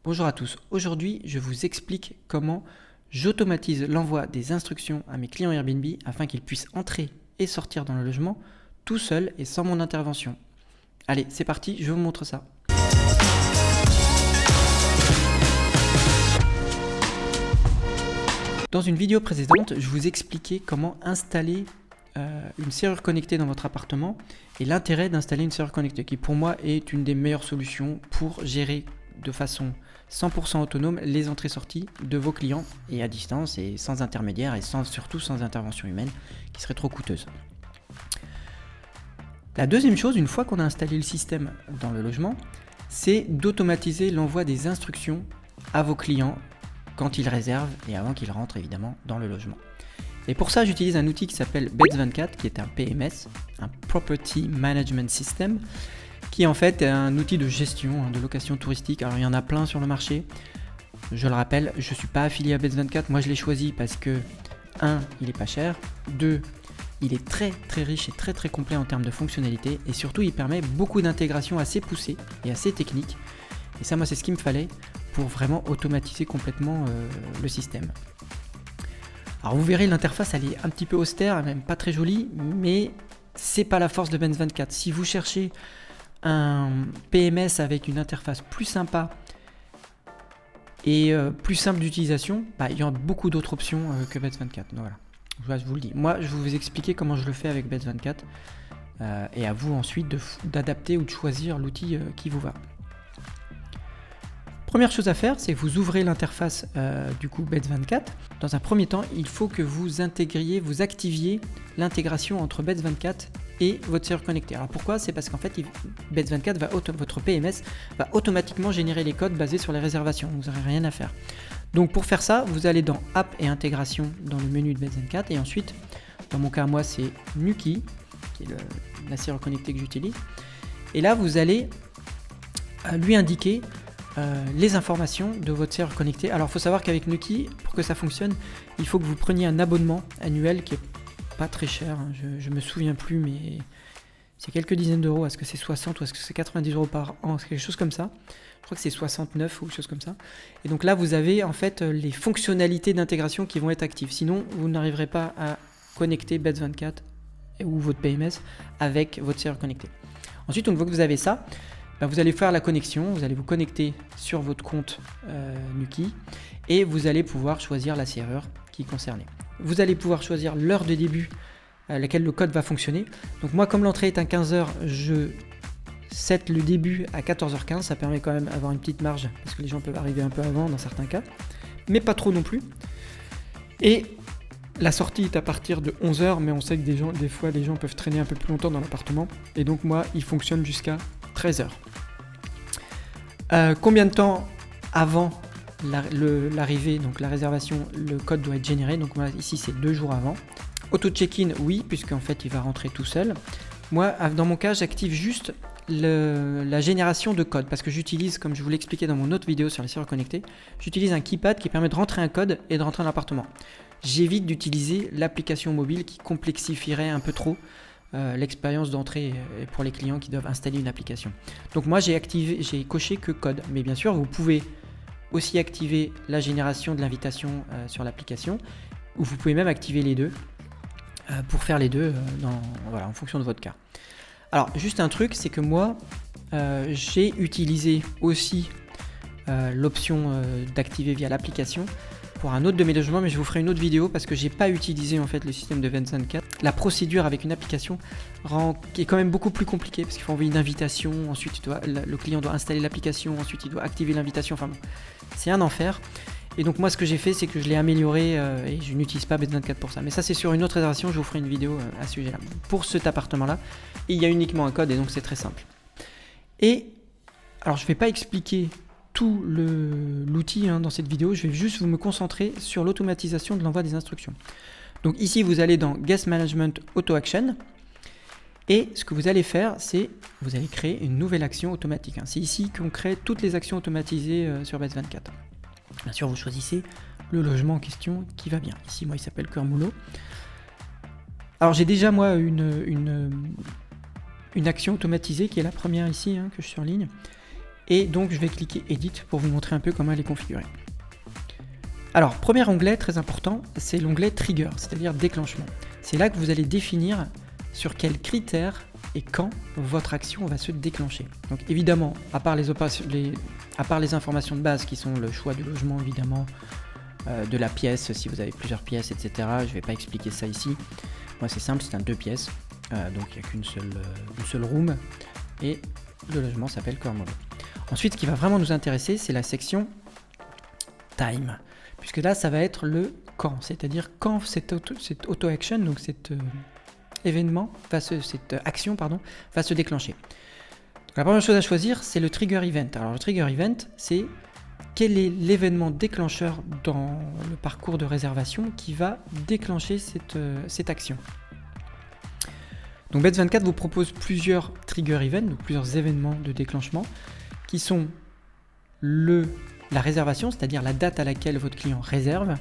Bonjour à tous, aujourd'hui je vous explique comment j'automatise l'envoi des instructions à mes clients Airbnb afin qu'ils puissent entrer et sortir dans le logement tout seuls et sans mon intervention. Allez, c'est parti, je vous montre ça. Dans une vidéo précédente, je vous expliquais comment installer une serrure connectée dans votre appartement et l'intérêt d'installer une serrure connectée qui pour moi est une des meilleures solutions pour gérer de façon 100% autonome les entrées-sorties de vos clients et à distance et sans intermédiaire et surtout sans intervention humaine qui serait trop coûteuse. La deuxième chose, une fois qu'on a installé le système dans le logement, c'est d'automatiser l'envoi des instructions à vos clients quand ils réservent et avant qu'ils rentrent évidemment dans le logement. Et pour ça, j'utilise un outil qui s'appelle Beds24 qui est un PMS, un Property Management System, qui en fait est un outil de gestion, de location touristique. Alors il y en a plein sur le marché. Je le rappelle, je ne suis pas affilié à Beds24. Moi je l'ai choisi parce que 1. Il est pas cher. 2. Il est très riche et très complet en termes de fonctionnalités. Et surtout il permet beaucoup d'intégrations assez poussées et assez techniques. Et ça moi c'est ce qu'il me fallait pour vraiment automatiser complètement le système. Alors vous verrez l'interface elle est un petit peu austère, même pas très jolie, mais c'est pas la force de Beds24. Si vous cherchez un PMS avec une interface plus sympa et plus simple d'utilisation, il y a beaucoup d'autres options que Beds24. Donc voilà, je vous le dis. Moi, je vais vous expliquer comment je le fais avec Beds24 et à vous ensuite d'adapter ou de choisir l'outil qui vous va. Première chose à faire, c'est que vous ouvrez l'interface du coup Beds24. Dans un premier temps, il faut que vous activiez l'intégration entre Beds24 et votre serrure connectée. Alors pourquoi? C'est parce qu'en fait, Beds24 votre PMS va automatiquement générer les codes basés sur les réservations. Vous n'aurez rien à faire. Donc pour faire ça, vous allez dans App et Intégration dans le menu de Beds24 et ensuite, dans mon cas moi, c'est Nuki, qui est la serrure connectée que j'utilise. Et là, vous allez lui indiquer les informations de votre serrure connectée. Alors il faut savoir qu'avec Nuki, pour que ça fonctionne, il faut que vous preniez un abonnement annuel qui est pas très cher, hein. Je me souviens plus, mais c'est quelques dizaines d'euros. Est-ce que c'est 60 ou est-ce que c'est 90 euros par an? C'est quelque chose comme ça. Je crois que c'est 69 ou quelque chose comme ça. Et donc là, vous avez en fait les fonctionnalités d'intégration qui vont être actives. Sinon, vous n'arriverez pas à connecter Beds24 ou votre PMS avec votre serrure connectée. Ensuite, une fois que vous avez ça, vous allez faire la connexion, vous allez vous connecter sur votre compte Nuki et vous allez pouvoir choisir la serrure qui est concernée. Vous allez pouvoir choisir l'heure de début à laquelle le code va fonctionner. Donc moi, comme l'entrée est à 15h, je set le début à 14h15. Ça permet quand même d'avoir une petite marge parce que les gens peuvent arriver un peu avant dans certains cas, mais pas trop non plus. Et la sortie est à partir de 11h, mais on sait que des fois les gens peuvent traîner un peu plus longtemps dans l'appartement. Et donc moi, il fonctionne jusqu'à 13h. Combien de temps avant l'arrivée, donc la réservation, le code doit être généré? Donc moi ici c'est 2 jours avant. Auto check-in, oui, puisqu'en fait il va rentrer tout seul. Moi dans mon cas j'active juste la génération de code parce que j'utilise, comme je vous l'expliquais dans mon autre vidéo sur les serrures connectées, j'utilise un keypad qui permet de rentrer un code et de rentrer dans l'appartement. J'évite d'utiliser l'application mobile qui complexifierait un peu trop l'expérience d'entrée pour les clients qui doivent installer une application. Donc moi j'ai coché que code, mais bien sûr vous pouvez aussi activer la génération de l'invitation sur l'application, ou vous pouvez même activer les deux pour faire les deux en fonction de votre cas. Alors juste un truc, c'est que moi j'ai utilisé aussi l'option d'activer via l'application pour un autre de mes logements, mais je vous ferai une autre vidéo parce que j'ai pas utilisé en fait le système de Beds24. La procédure avec une application qui est quand même beaucoup plus compliquée parce qu'il faut envoyer une invitation, ensuite le client doit installer l'application, ensuite il doit activer l'invitation, enfin bon, c'est un enfer. Et donc moi ce que j'ai fait, c'est que je l'ai amélioré et je n'utilise pas Beds24 pour ça. Mais ça c'est sur une autre réservation, je vous ferai une vidéo à ce sujet-là. Pour cet appartement-là, il y a uniquement un code et donc c'est très simple. Et alors je ne vais pas expliquer tout l'outil dans cette vidéo, je vais juste me concentrer sur l'automatisation de l'envoi des instructions. Donc ici vous allez dans Guest Management Auto Action et ce que vous allez faire, c'est vous allez créer une nouvelle action automatique. C'est ici qu'on crée toutes les actions automatisées sur Beds24. Bien sûr vous choisissez le logement en question qui va bien. Ici moi il s'appelle Cœur Moulot. Alors j'ai déjà moi une action automatisée qui est la première ici que je surligne. Et donc je vais cliquer Edit pour vous montrer un peu comment elle est configurée. Alors, premier onglet très important, c'est l'onglet Trigger, c'est-à-dire déclenchement. C'est là que vous allez définir sur quels critères et quand votre action va se déclencher. Donc évidemment, à part les informations de base qui sont le choix du logement, évidemment, de la pièce, si vous avez plusieurs pièces, etc. Je ne vais pas expliquer ça ici. Moi c'est simple, c'est un 2 pièces, donc il n'y a qu'une seule room, et le logement s'appelle Cornwall. Ensuite, ce qui va vraiment nous intéresser, c'est la section Time, puisque là ça va être le quand, c'est-à-dire quand cette auto-action, donc cette action va se déclencher. Donc, la première chose à choisir, c'est le trigger event. Alors le trigger event, c'est quel est l'événement déclencheur dans le parcours de réservation qui va déclencher cette action. Donc Bets24 vous propose plusieurs trigger events, donc plusieurs événements de déclenchement, qui sont la réservation, c'est-à-dire la date à laquelle votre client réserve,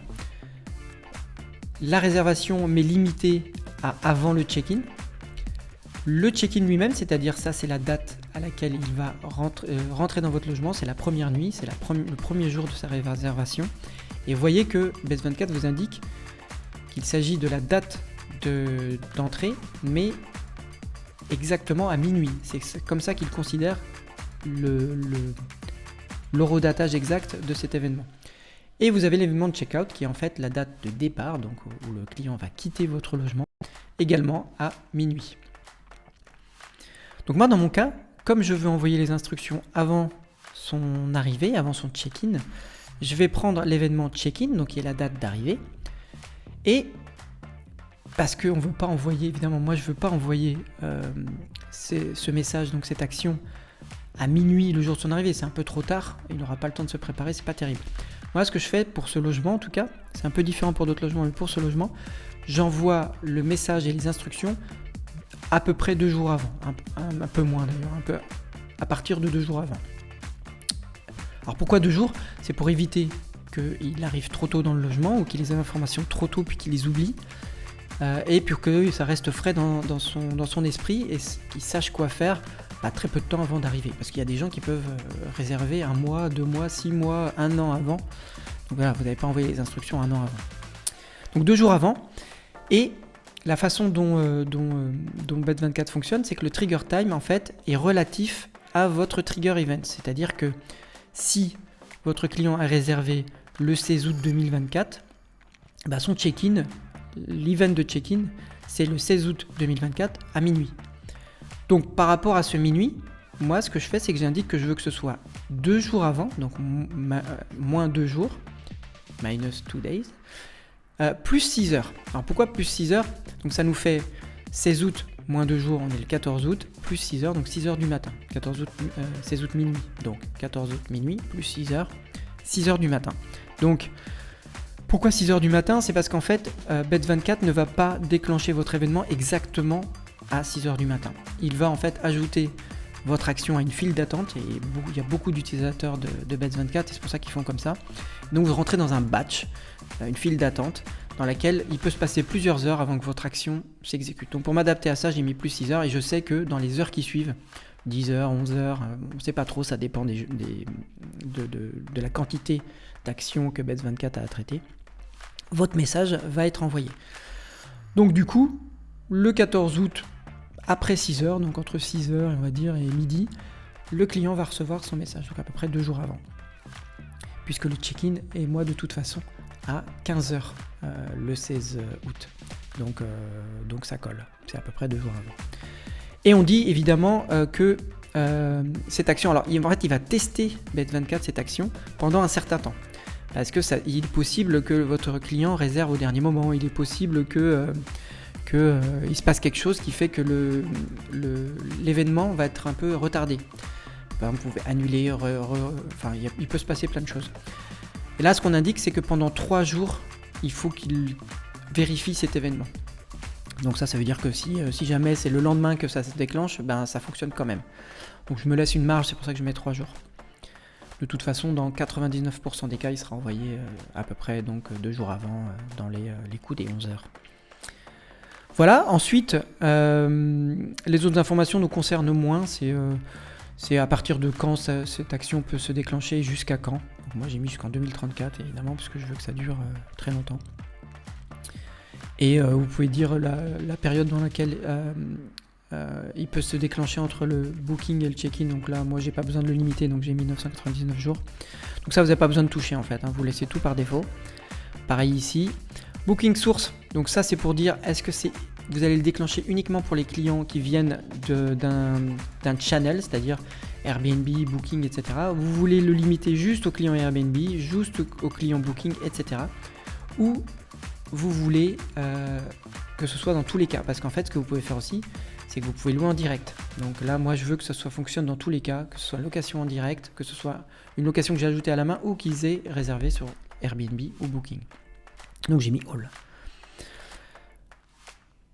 la réservation mais limitée à avant le check-in, le check-in lui-même, c'est-à-dire ça c'est la date à laquelle il va rentrer dans votre logement, c'est la première nuit, c'est le premier jour de sa réservation. Et vous voyez que Bets24 vous indique qu'il s'agit de la date d'entrée, mais exactement à minuit. C'est comme ça qu'il considère l'horodatage exact de cet événement. Et vous avez l'événement de check-out qui est en fait la date de départ, donc où le client va quitter votre logement, également à minuit. Donc moi dans mon cas, comme je veux envoyer les instructions avant son arrivée, avant son check-in, je vais prendre l'événement check-in, donc qui est la date d'arrivée, et parce qu'on ne veut pas envoyer, évidemment moi je ne veux pas envoyer ce message, donc cette action à minuit le jour de son arrivée, c'est un peu trop tard, il n'aura pas le temps de se préparer, c'est pas terrible. Moi ce que je fais pour ce logement en tout cas, c'est un peu différent pour d'autres logements, mais pour ce logement, j'envoie le message et les instructions à peu près 2 jours avant, un peu moins d'ailleurs, à partir de 2 jours avant. Alors pourquoi 2 jours? C'est pour éviter qu'il arrive trop tôt dans le logement ou qu'il ait les informations trop tôt puis qu'il les oublie, et pour que ça reste frais dans son esprit et qu'il sache quoi faire très peu de temps avant d'arriver. Parce qu'il y a des gens qui peuvent réserver 1 mois, 2 mois, 6 mois, 1 an avant. Donc voilà, vous n'avez pas envoyé les instructions 1 an avant. Donc 2 jours avant. Et la façon dont Bet24 fonctionne, c'est que le trigger time en fait est relatif à votre trigger event. C'est-à-dire que si votre client a réservé le 16 août 2024, son check-in, l'event de check-in, c'est le 16 août 2024 à minuit. Donc par rapport à ce minuit, moi ce que je fais, c'est que j'indique que je veux que ce soit 2 jours avant, donc moins 2 jours, minus 2 days, plus 6 heures. Alors pourquoi plus 6 heures? Donc ça nous fait 16 août moins 2 jours, on est le 14 août, plus 6 heures, donc 6 heures du matin. 16 août minuit, donc 14 août minuit, plus 6 heures, 6 heures du matin. Donc pourquoi 6 heures du matin? C'est parce qu'en fait, Bet24 ne va pas déclencher votre événement exactement à 6 heures du matin. Il va en fait ajouter votre action à une file d'attente, et il y a beaucoup d'utilisateurs de Bet24, et c'est pour ça qu'ils font comme ça. Donc vous rentrez dans un batch, une file d'attente, dans laquelle il peut se passer plusieurs heures avant que votre action s'exécute. Donc pour m'adapter à ça, j'ai mis plus 6 heures, et je sais que dans les heures qui suivent, 10 heures, 11 heures, on ne sait pas trop, ça dépend de la quantité d'actions que Bet24 a à traiter, votre message va être envoyé. Donc du coup, le 14 août, après 6 heures, donc entre 6 heures on va dire et midi, le client va recevoir son message, donc à peu près 2 jours avant. Puisque le check-in est moi de toute façon à 15 heures le 16 août. Donc ça colle, c'est à peu près 2 jours avant. Et on dit évidemment que cette action, alors en fait il va tester Bet24 cette action pendant un certain temps. Parce que il est possible que votre client réserve au dernier moment, il est possible que il se passe quelque chose qui fait que l'événement va être un peu retardé. Par exemple, vous pouvez annuler, il peut se passer plein de choses. Et là, ce qu'on indique, c'est que pendant 3 jours, il faut qu'il vérifie cet événement. Donc ça veut dire que si jamais c'est le lendemain que ça se déclenche, ça fonctionne quand même. Donc je me laisse une marge, c'est pour ça que je mets 3 jours. De toute façon, dans 99% des cas, il sera envoyé à peu près 2 jours avant, dans les coups des 11 heures. Voilà, ensuite, les autres informations nous concernent moins, C'est à partir de quand cette action peut se déclencher, jusqu'à quand. Donc moi j'ai mis jusqu'en 2034 évidemment, parce que je veux que ça dure très longtemps. Et vous pouvez dire la période dans laquelle il peut se déclencher entre le booking et le check-in. Donc là moi j'ai pas besoin de le limiter, donc j'ai mis 999 jours. Donc ça vous n'avez pas besoin de toucher en fait, hein. Vous laissez tout par défaut. Pareil ici. Booking source, donc ça c'est pour dire est-ce que vous allez le déclencher uniquement pour les clients qui viennent d'un channel, c'est-à-dire Airbnb, Booking, etc. Vous voulez le limiter juste aux clients Airbnb, juste aux clients Booking, etc. Ou vous voulez que ce soit dans tous les cas, parce qu'en fait ce que vous pouvez faire aussi, c'est que vous pouvez louer en direct. Donc là moi je veux que ça fonctionne dans tous les cas, que ce soit location en direct, que ce soit une location que j'ai ajoutée à la main ou qu'ils aient réservé sur Airbnb ou Booking. Donc j'ai mis All.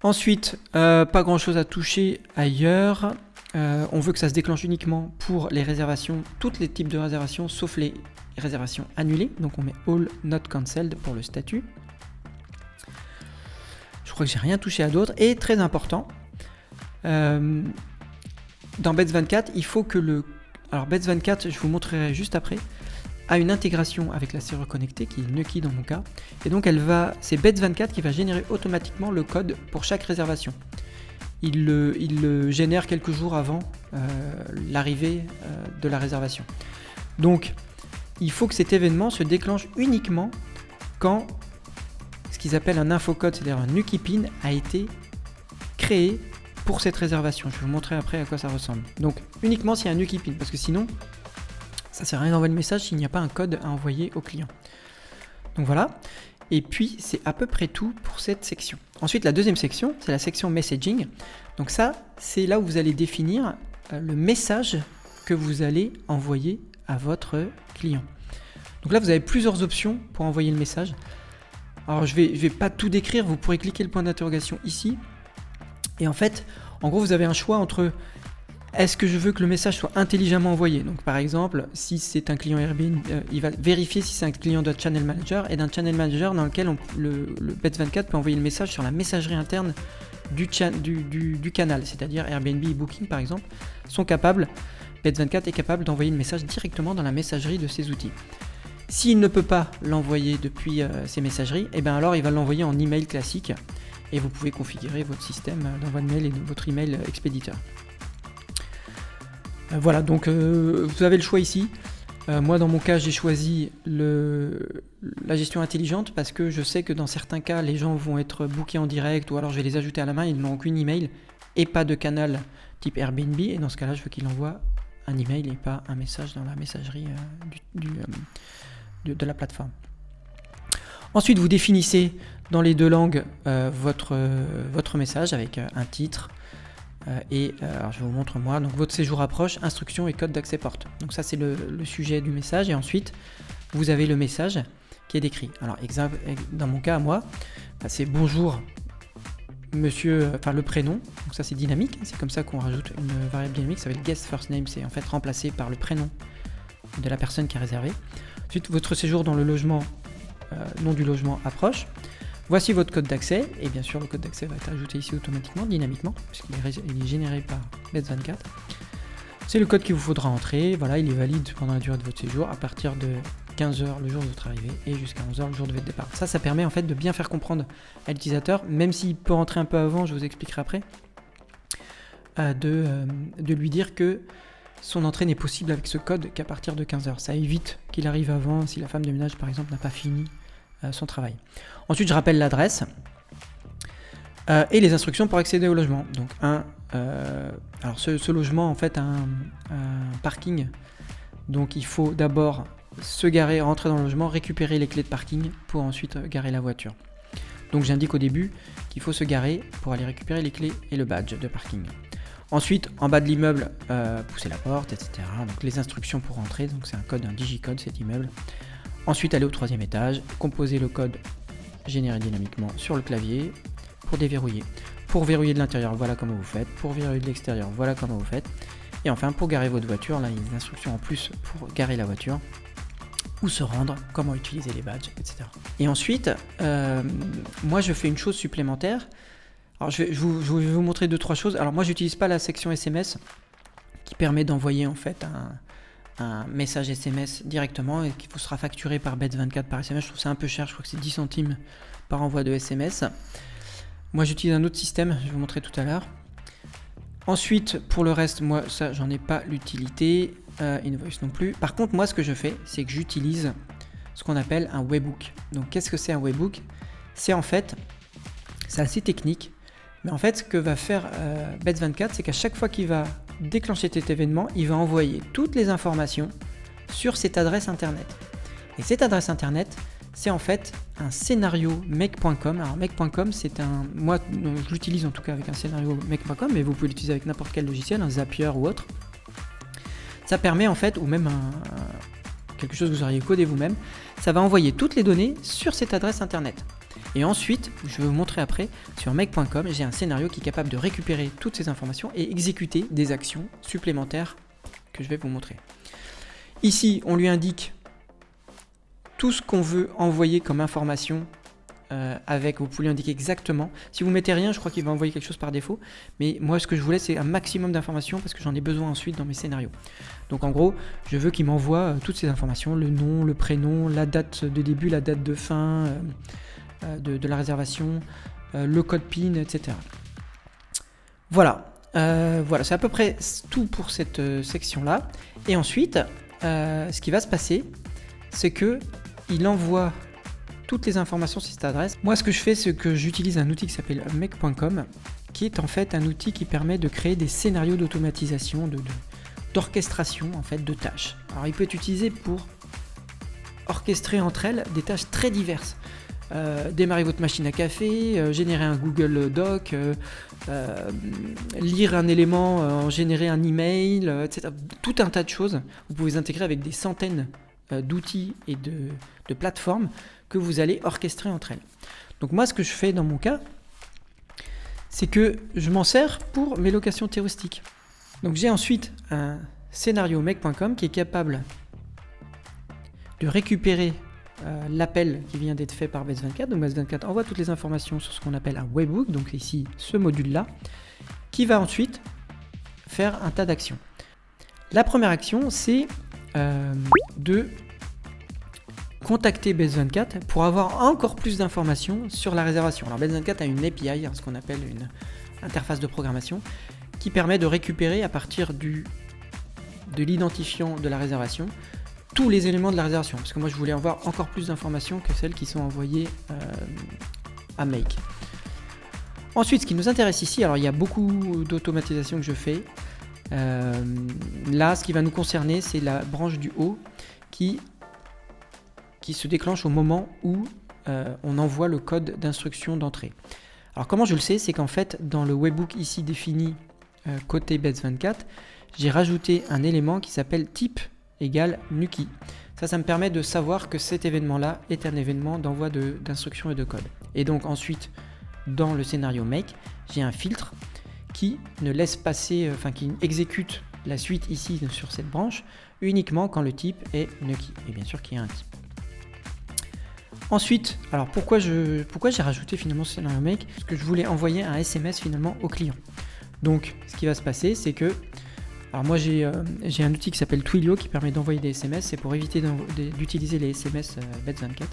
Ensuite, pas grand chose à toucher ailleurs. On veut que ça se déclenche uniquement pour les réservations, tous les types de réservations, sauf les réservations annulées. Donc on met All Not Cancelled pour le statut. Je crois que j'ai rien touché à d'autres. Et très important, dans Bets24, il faut que alors Bets24, je vous montrerai juste après, a une intégration avec la serrure connectée qui est Nuki dans mon cas, et donc c'est Bets24 qui va générer automatiquement le code pour chaque réservation. Il le génère quelques jours avant l'arrivée de la réservation. Donc il faut que cet événement se déclenche uniquement quand ce qu'ils appellent un infocode, c'est-à-dire un Nuki pin, a été créé pour cette réservation. Je vais vous montrer après à quoi ça ressemble. Donc uniquement s'il y a un Nuki pin, parce que sinon ça sert à rien d'envoyer le message s'il n'y a pas un code à envoyer au client. Donc voilà. Et puis c'est à peu près tout pour cette section. Ensuite la deuxième section, c'est la section messaging. Donc ça, c'est là où vous allez définir le message que vous allez envoyer à votre client. Donc là vous avez plusieurs options pour envoyer le message. Alors je vais pas tout décrire, vous pourrez cliquer le point d'interrogation ici. Et en fait, en gros vous avez un choix entre est-ce que je veux que le message soit intelligemment envoyé. Donc par exemple, si c'est un client Airbnb, il va vérifier si c'est un client d'un channel manager et d'un channel manager dans lequel le Bets24 peut envoyer le message sur la messagerie interne du canal, c'est-à-dire Airbnb et Booking par exemple, sont capables, Bets24 est capable d'envoyer le message directement dans la messagerie de ces outils. S'il ne peut pas l'envoyer depuis ces messageries, et bien alors il va l'envoyer en email classique et vous pouvez configurer votre système d'envoi de mail et votre email expéditeur. Voilà, donc vous avez le choix ici. Moi dans mon cas j'ai choisi la gestion intelligente parce que je sais que dans certains cas les gens vont être bookés en direct ou alors je vais les ajouter à la main, ils n'ont qu'une email et pas de canal type Airbnb, et dans ce cas là je veux qu'il envoie un email et pas un message dans la messagerie de la plateforme. Ensuite vous définissez dans les deux langues votre message avec un titre, alors je vous montre moi, donc votre séjour approche, instruction et code d'accès porte. Donc ça c'est le sujet du message, et ensuite vous avez le message qui est décrit. Alors dans mon cas à moi, c'est bonjour monsieur, enfin le prénom, donc ça c'est dynamique, c'est comme ça qu'on rajoute une variable dynamique, ça s'appelle guest first name, c'est en fait remplacé par le prénom de la personne qui a réservé. Ensuite votre séjour dans le logement, nom du logement approche. Voici votre code d'accès, et bien sûr le code d'accès va être ajouté ici automatiquement, dynamiquement, puisqu'il est généré par Bets24. C'est le code qu'il vous faudra entrer, voilà, il est valide pendant la durée de votre séjour, à partir de 15h le jour de votre arrivée, et jusqu'à 11h le jour de votre départ. Ça permet en fait de bien faire comprendre à l'utilisateur, même s'il peut rentrer un peu avant, je vous expliquerai après, de lui dire que son entrée n'est possible avec ce code qu'à partir de 15h. Ça évite qu'il arrive avant, si la femme de ménage par exemple n'a pas fini son travail. Ensuite je rappelle l'adresse et les instructions pour accéder au logement. Donc alors ce logement en fait a un parking, donc il faut d'abord se garer, rentrer dans le logement, récupérer les clés de parking pour ensuite garer la voiture. Donc j'indique au début qu'il faut se garer pour aller récupérer les clés et le badge de parking. Ensuite, en bas de l'immeuble, pousser la porte, etc. Donc les instructions pour rentrer, donc c'est un code, un digicode cet immeuble. Ensuite, aller au 3e étage, composer le code généré dynamiquement sur le clavier pour déverrouiller. Pour verrouiller de l'intérieur, voilà comment vous faites. Pour verrouiller de l'extérieur, voilà comment vous faites. Et enfin, pour garer votre voiture, là il y a une instruction en plus pour garer la voiture, où se rendre, comment utiliser les badges, etc. Et ensuite, moi je fais une chose supplémentaire. Alors je vais vous montrer 2-3 choses. Alors moi j'utilise pas la section SMS qui permet d'envoyer en fait un message SMS directement et qui vous sera facturé par Bets24 par SMS. Je trouve ça un peu cher, je crois que c'est 10 centimes par envoi de SMS. Moi j'utilise un autre système, je vais vous montrer tout à l'heure. Ensuite, pour le reste, moi ça j'en ai pas l'utilité, Invoice non plus. Par contre, moi ce que je fais, c'est que j'utilise ce qu'on appelle un webhook. Donc qu'est-ce que c'est un webhook? C'est en fait, c'est assez technique, mais en fait ce que va faire Bets24, c'est qu'à chaque fois qu'il va déclencher cet événement, il va envoyer toutes les informations sur cette adresse internet. Et cette adresse internet, c'est en fait un scénario make.com. Alors make.com, c'est moi je l'utilise en tout cas avec un scénario make.com, mais vous pouvez l'utiliser avec n'importe quel logiciel, un Zapier ou autre. Ça permet en fait, ou même quelque chose que vous auriez codé vous-même, ça va envoyer toutes les données sur cette adresse internet. Et ensuite, je vais vous montrer après, sur make.com, j'ai un scénario qui est capable de récupérer toutes ces informations et exécuter des actions supplémentaires que je vais vous montrer. Ici, on lui indique tout ce qu'on veut envoyer comme information vous pouvez lui indiquer exactement. Si vous mettez rien, je crois qu'il va envoyer quelque chose par défaut. Mais moi, ce que je voulais, c'est un maximum d'informations parce que j'en ai besoin ensuite dans mes scénarios. Donc en gros, je veux qu'il m'envoie toutes ces informations, le nom, le prénom, la date de début, la date de fin de la réservation, le code PIN, etc. Voilà, c'est à peu près tout pour cette section-là. Et ensuite, ce qui va se passer, c'est que il envoie toutes les informations sur cette adresse. Moi, ce que je fais, c'est que j'utilise un outil qui s'appelle make.com, qui est en fait un outil qui permet de créer des scénarios d'automatisation, d'orchestration en fait de tâches. Alors, il peut être utilisé pour orchestrer entre elles des tâches très diverses. Démarrer votre machine à café, générer un Google Doc, lire un élément, générer un email, etc. Tout un tas de choses. Vous pouvez les intégrer avec des centaines d'outils et de plateformes que vous allez orchestrer entre elles. Donc moi, ce que je fais dans mon cas, c'est que je m'en sers pour mes locations touristiques. Donc j'ai ensuite un scénario make.com qui est capable de récupérer l'appel qui vient d'être fait par Bets24. Donc Bets24 envoie toutes les informations sur ce qu'on appelle un webhook, donc ici ce module-là, qui va ensuite faire un tas d'actions. La première action, c'est de contacter Bets24 pour avoir encore plus d'informations sur la réservation. Alors Bets24 a une API, ce qu'on appelle une interface de programmation, qui permet de récupérer à partir de l'identifiant de la réservation tous les éléments de la réservation. Parce que moi je voulais avoir encore plus d'informations que celles qui sont envoyées à Make. Ensuite, ce qui nous intéresse ici, alors il y a beaucoup d'automatisation que je fais. Là, ce qui va nous concerner, c'est la branche du haut qui se déclenche au moment où on envoie le code d'instruction d'entrée. Alors comment je le sais? C'est qu'en fait, dans le webhook ici défini côté Bets24, j'ai rajouté un élément qui s'appelle type égale Nuki. Ça me permet de savoir que cet événement-là est un événement d'envoi d'instruction et de code. Et donc ensuite, dans le scénario make, j'ai un filtre qui ne laisse passer, qui exécute la suite ici sur cette branche uniquement quand le type est Nuki. Et bien sûr qu'il y a un type. Ensuite, alors pourquoi j'ai rajouté finalement ce scénario make? Parce que je voulais envoyer un SMS finalement au client. Donc ce qui va se passer, c'est que alors moi j'ai un outil qui s'appelle Twilio qui permet d'envoyer des SMS, c'est pour éviter d'utiliser les SMS Bets24,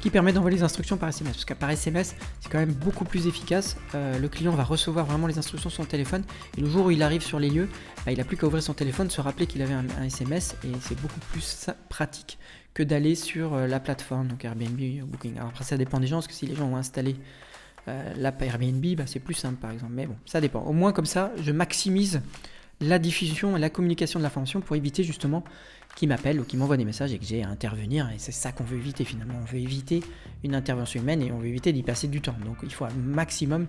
qui permet d'envoyer les instructions par SMS, parce que par SMS c'est quand même beaucoup plus efficace. Le client va recevoir vraiment les instructions sur son téléphone, et le jour où il arrive sur les lieux, il n'a plus qu'à ouvrir son téléphone, se rappeler qu'il avait un SMS, et c'est beaucoup plus pratique que d'aller sur la plateforme, donc Airbnb ou Booking. Alors après ça dépend des gens, parce que si les gens ont installé l'app Airbnb, c'est plus simple par exemple, mais bon, ça dépend. Au moins comme ça, je maximise la diffusion et la communication de l'information pour éviter justement qu'il m'appelle ou qu'il m'envoie des messages et que j'ai à intervenir, et c'est ça qu'on veut éviter finalement. On veut éviter une intervention humaine et on veut éviter d'y passer du temps. Donc il faut un maximum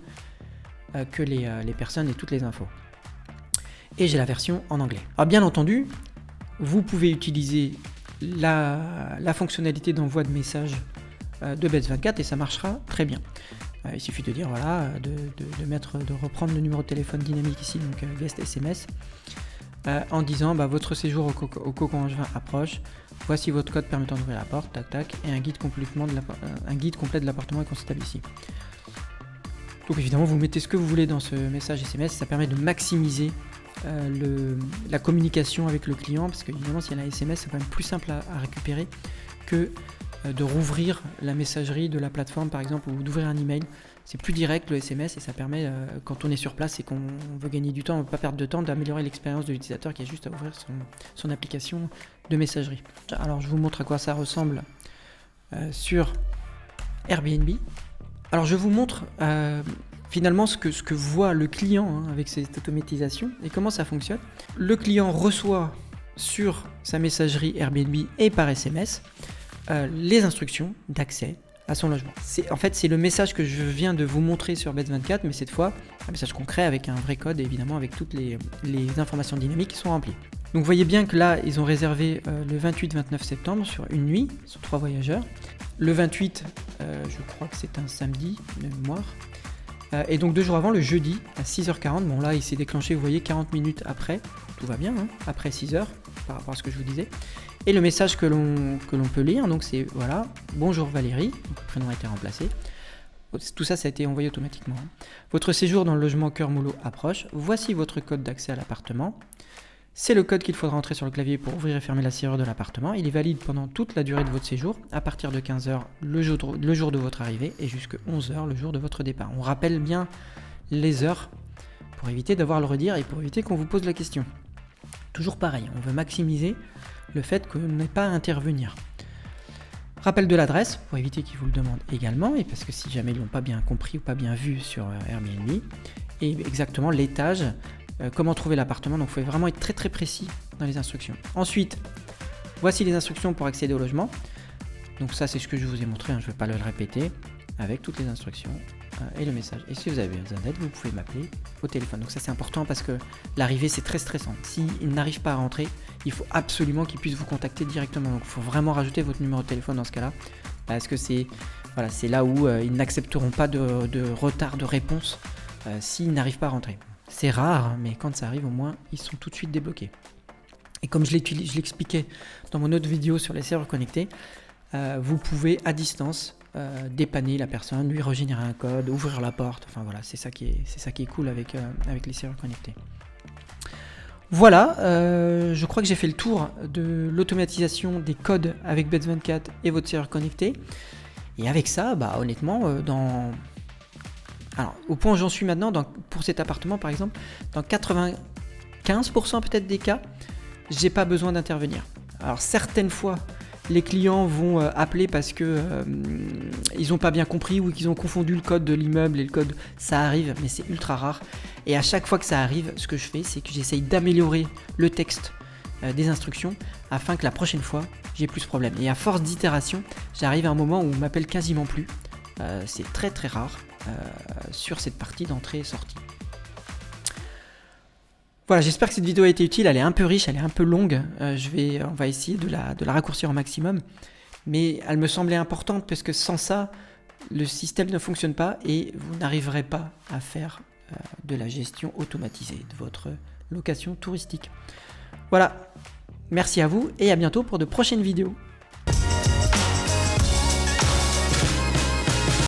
que les personnes aient toutes les infos. Et j'ai la version en anglais. Alors bien entendu, vous pouvez utiliser la fonctionnalité d'envoi de messages de Bets24 et ça marchera très bien. Il suffit de dire voilà, de reprendre le numéro de téléphone dynamique ici, donc guest SMS, en disant votre séjour au Cocon Angevin approche, voici votre code permettant d'ouvrir la porte, tac tac, et un guide complet de l'appartement est consultable ici. Donc évidemment vous mettez ce que vous voulez dans ce message SMS, ça permet de maximiser la communication avec le client, parce qu'évidemment s'il y a un SMS, c'est quand même plus simple à récupérer que de rouvrir la messagerie de la plateforme par exemple, ou d'ouvrir un email. C'est plus direct le SMS et ça permet, quand on est sur place et qu'on veut gagner du temps, on ne veut pas perdre de temps, d'améliorer l'expérience de l'utilisateur qui a juste à ouvrir son application de messagerie. Alors je vous montre à quoi ça ressemble sur Airbnb. Alors je vous montre finalement ce que voit le client avec cette automatisation et comment ça fonctionne. Le client reçoit sur sa messagerie Airbnb et par SMS les instructions d'accès à son logement. En fait, c'est le message que je viens de vous montrer sur Beds24, mais cette fois, un message concret avec un vrai code et évidemment avec toutes les informations dynamiques qui sont remplies. Donc vous voyez bien que là, ils ont réservé le 28-29 septembre sur une nuit, sur 3 voyageurs. Le 28, je crois que c'est un samedi de mémoire. Et donc 2 jours avant, le jeudi, à 6h40, bon là il s'est déclenché, vous voyez, 40 minutes après, tout va bien, après 6h, par rapport à ce que je vous disais. Et le message que l'on peut lire, donc c'est, voilà, bonjour Valérie, donc le prénom a été remplacé. Tout ça, ça a été envoyé automatiquement. Votre séjour dans le logement Cœur Moulot approche, voici votre code d'accès à l'appartement. C'est le code qu'il faudra entrer sur le clavier pour ouvrir et fermer la serrure de l'appartement. Il est valide pendant toute la durée de votre séjour, à partir de 15h le jour de votre arrivée et jusqu'à 11h le jour de votre départ. On rappelle bien les heures pour éviter d'avoir le redire et pour éviter qu'on vous pose la question. Toujours pareil, on veut maximiser le fait qu'on n'ait pas à intervenir. Rappel de l'adresse, pour éviter qu'ils vous le demandent également, et parce que si jamais ils ne l'ont pas bien compris ou pas bien vu sur Airbnb, et exactement l'étage, comment trouver l'appartement, donc il faut vraiment être très très précis dans les instructions. Ensuite, voici les instructions pour accéder au logement. Donc ça c'est ce que je vous ai montré, je ne vais pas le répéter, avec toutes les instructions et le message. Et si vous avez besoin d'aide, vous pouvez m'appeler au téléphone. Donc ça c'est important parce que l'arrivée c'est très stressant. S'il n'arrive pas à rentrer, il faut absolument qu'il puisse vous contacter directement. Donc il faut vraiment rajouter votre numéro de téléphone dans ce cas-là, parce que c'est là où ils n'accepteront pas de retard de réponse s'ils n'arrivent pas à rentrer. C'est rare, mais quand ça arrive, au moins, ils sont tout de suite débloqués. Et comme je l'expliquais dans mon autre vidéo sur les serrures connectés, vous pouvez à distance dépanner la personne, lui régénérer un code, ouvrir la porte. Enfin voilà, c'est ça qui est cool avec les serrures connectés. Voilà, je crois que j'ai fait le tour de l'automatisation des codes avec Beds24 et votre serrure connectée. Et avec ça, honnêtement, alors, au point où j'en suis maintenant, pour cet appartement par exemple, dans 95% peut-être des cas, j'ai pas besoin d'intervenir. Alors certaines fois, les clients vont appeler parce que ils n'ont pas bien compris ou qu'ils ont confondu le code de l'immeuble et le code, ça arrive, mais c'est ultra rare. Et à chaque fois que ça arrive, ce que je fais, c'est que j'essaye d'améliorer le texte des instructions afin que la prochaine fois, j'ai plus de problème. Et à force d'itération, j'arrive à un moment où on m'appelle quasiment plus. C'est très très rare sur cette partie d'entrée et sortie. Voilà, j'espère que cette vidéo a été utile. Elle est un peu riche, elle est un peu longue. On va essayer de la raccourcir au maximum. Mais elle me semblait importante parce que sans ça, le système ne fonctionne pas et vous n'arriverez pas à faire de la gestion automatisée de votre location touristique. Voilà, merci à vous et à bientôt pour de prochaines vidéos.